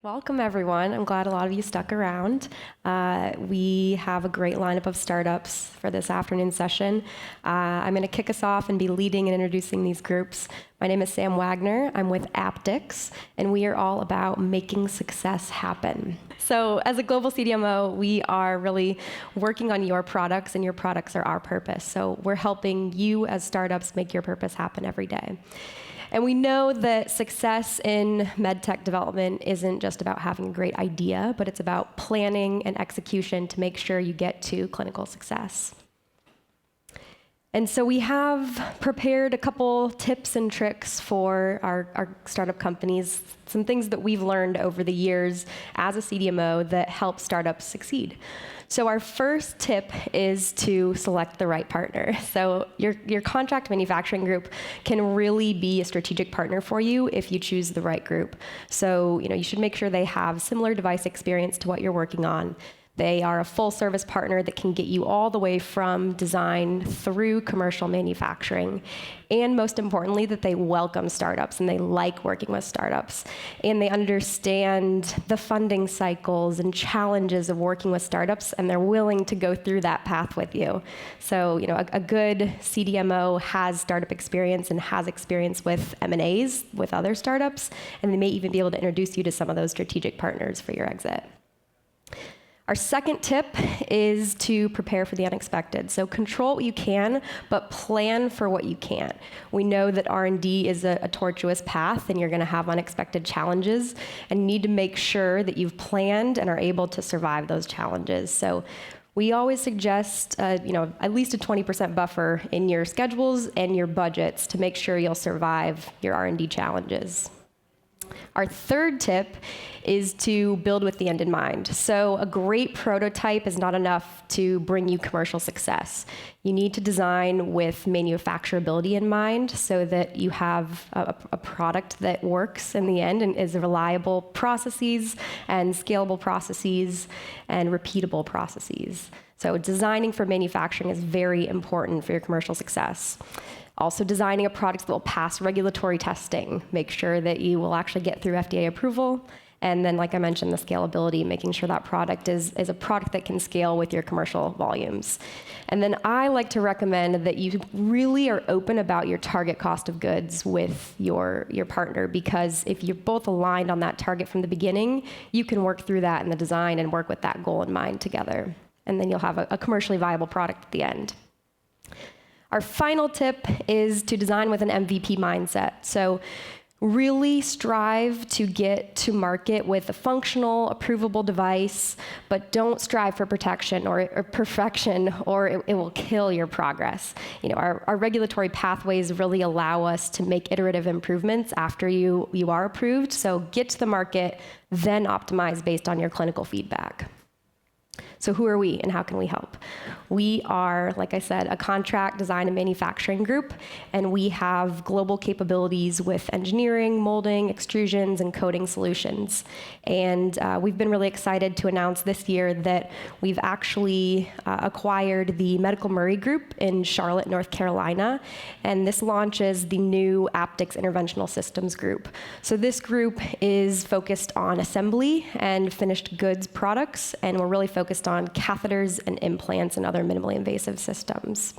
Welcome, everyone. I'm glad a lot of you stuck around. We have a great lineup of startups for this afternoon session. I'm going to kick us off and be leading and introducing these groups. My name is Sam Wagner. I'm with Aptyx, and we are all about making success happen. So as a global CDMO, we are really working on your products, and your products are our purpose. So we're helping you as startups make your purpose happen every day. And we know that success in medtech development isn't just about having a great idea, but it's about planning and execution to make sure you get to clinical success. And so we have prepared a couple tips and tricks for our startup companies, some things that we've learned over the years as a CDMO that help startups succeed. So our first tip is to select the right partner. So your contract manufacturing group can really be a strategic partner for you if you choose the right group. So you should make sure they have similar device experience to what you're working on. They are a full-service partner that can get you all the way from design through commercial manufacturing. And most importantly, that they welcome startups and they like working with startups. And they understand the funding cycles and challenges of working with startups, and they're willing to go through that path with you. So, a good CDMO has startup experience and has experience with M&As with other startups, and they may even be able to introduce you to some of those strategic partners for your exit. Our second tip is to prepare for the unexpected. So control what you can, but plan for what you can't. We know that R&D is a tortuous path, and you're going to have unexpected challenges, and you need to make sure that you've planned and are able to survive those challenges. So we always suggest at least a 20% buffer in your schedules and your budgets to make sure you'll survive your R&D challenges. Our third tip is to build with the end in mind. So a great prototype is not enough to bring you commercial success. You need to design with manufacturability in mind so that you have a product that works in the end and is reliable processes and scalable processes and repeatable processes. So designing for manufacturing is very important for your commercial success. Also designing a product that will pass regulatory testing. Make sure that you will actually get through FDA approval. And then, like I mentioned, the scalability, making sure that product is a product that can scale with your commercial volumes. And then I like to recommend that you really are open about your target cost of goods with your partner, because if you're both aligned on that target from the beginning, you can work through that in the design and work with that goal in mind together. And then you'll have a commercially viable product at the end. Our final tip is to design with an MVP mindset. So really strive to get to market with a functional, approvable device, but don't strive for protection or perfection, or it will kill your progress. Our regulatory pathways really allow us to make iterative improvements after you are approved. So get to the market, then optimize based on your clinical feedback. So who are we and how can we help? We are, like I said, a contract design and manufacturing group, and we have global capabilities with engineering, molding, extrusions, and coating solutions. And we've been really excited to announce this year that we've actually acquired the Medical Murray Group in Charlotte, North Carolina, and this launches the new Aptyx Interventional Systems Group. So this group is focused on assembly and finished goods products, and we're really focused on catheters and implants and other minimally invasive systems.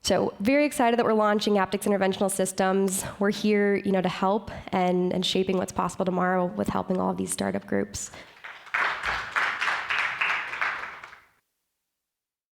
So very excited that we're launching Aptyx Interventional Systems. We're here to help and shaping what's possible tomorrow with helping all of these startup groups.